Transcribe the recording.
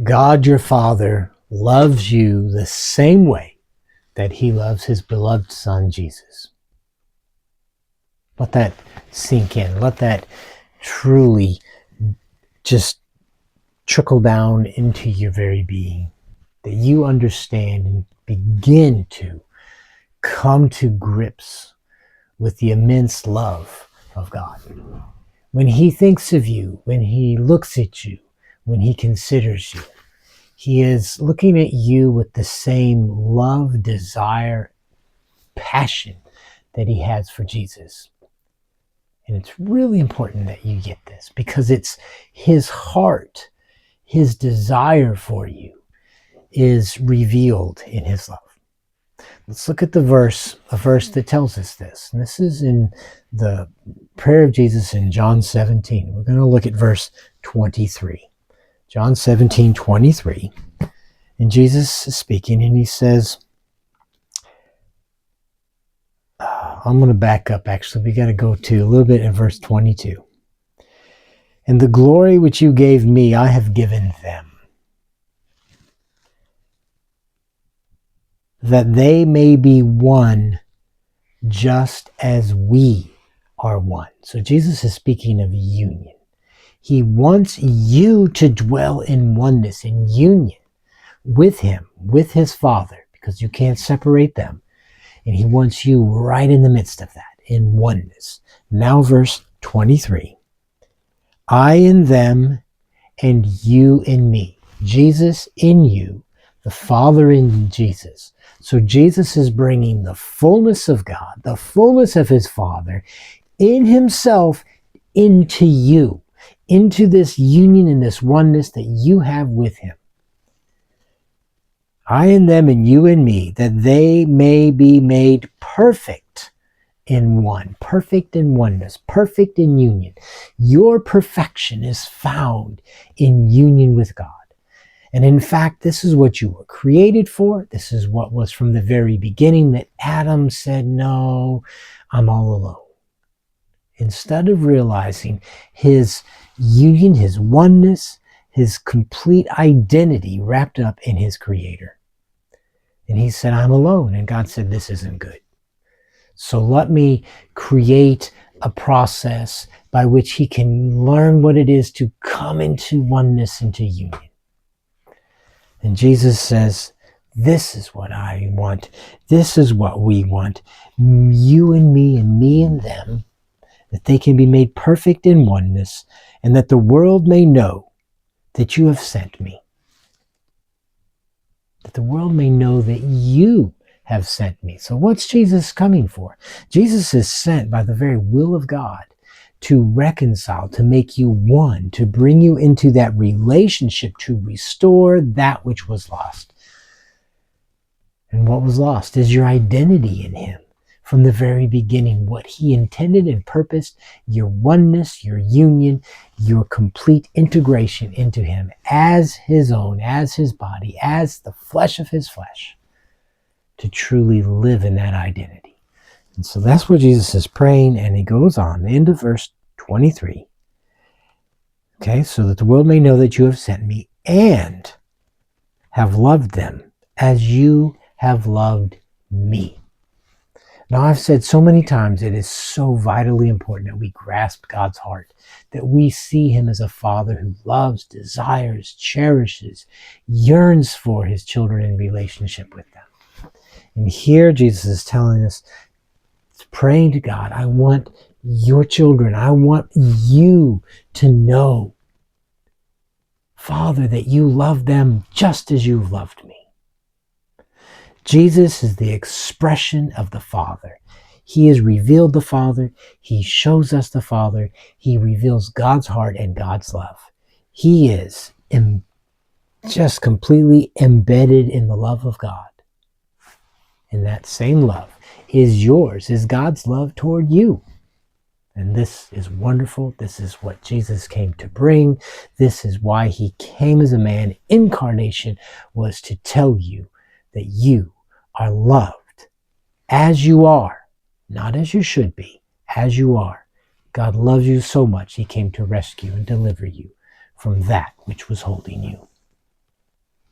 God your Father loves you the same way that he loves his beloved Son, Jesus. Let that sink in. Let that truly just trickle down into your very being. That you understand and begin to come to grips with the immense love of God. When he thinks of you, when he looks at you, when he considers you, he is looking at you with the same love, desire, passion that he has for Jesus. And it's really important that you get this because it's his heart, his desire for you is revealed in his love. Let's look at a verse that tells us this. And this is in the prayer of Jesus in John 17. We're going to look at verse 23. John 17:23. And Jesus is speaking and he says, I'm going to back up actually. We got to go to a little bit in verse 22. And the glory which you gave me, I have given them, that they may be one just as we are one. So Jesus is speaking of union. He wants you to dwell in oneness, in union with him, with his Father, because you can't separate them. And he wants you right in the midst of that, in oneness. Now verse 23. I in them and you in me. Jesus in you, the Father in Jesus. So Jesus is bringing the fullness of God, the fullness of his Father in himself into you, into this union and this oneness that you have with him. I in them and you in me, that they may be made perfect in one, perfect in oneness, perfect in union. Your perfection is found in union with God. And in fact, this is what you were created for. This is what was from the very beginning that Adam said, no, I'm all alone. Instead of realizing his union, his oneness, his complete identity wrapped up in his Creator. And he said, I'm alone. And God said, this isn't good. So let me create a process by which he can learn what it is to come into oneness, into union. And Jesus says, this is what I want. This is what we want. You and me and them, that they can be made perfect in oneness, and that the world may know that you have sent me. That the world may know that you have sent me. So what's Jesus coming for? Jesus is sent by the very will of God to reconcile, to make you one, to bring you into that relationship, to restore that which was lost. And what was lost is your identity in him. From the very beginning, what he intended and purposed, your oneness, your union, your complete integration into him as his own, as his body, as the flesh of his flesh, to truly live in that identity. And so that's what Jesus is praying, and he goes on, the end of verse 23. Okay, so that the world may know that you have sent me and have loved them as you have loved me. Now, I've said so many times it is so vitally important that we grasp God's heart, that we see him as a Father who loves, desires, cherishes, yearns for his children in relationship with them. And here Jesus is telling us, praying to God, I want your children, I want you to know, Father, that you love them just as you've loved me. Jesus is the expression of the Father. He has revealed the Father. He shows us the Father. He reveals God's heart and God's love. He is just completely embedded in the love of God. And that same love is yours, is God's love toward you. And this is wonderful. This is what Jesus came to bring. This is why he came as a man. Incarnation was to tell you that you are loved as you are, not as you should be, as you are. God loves you so much, he came to rescue and deliver you from that which was holding you.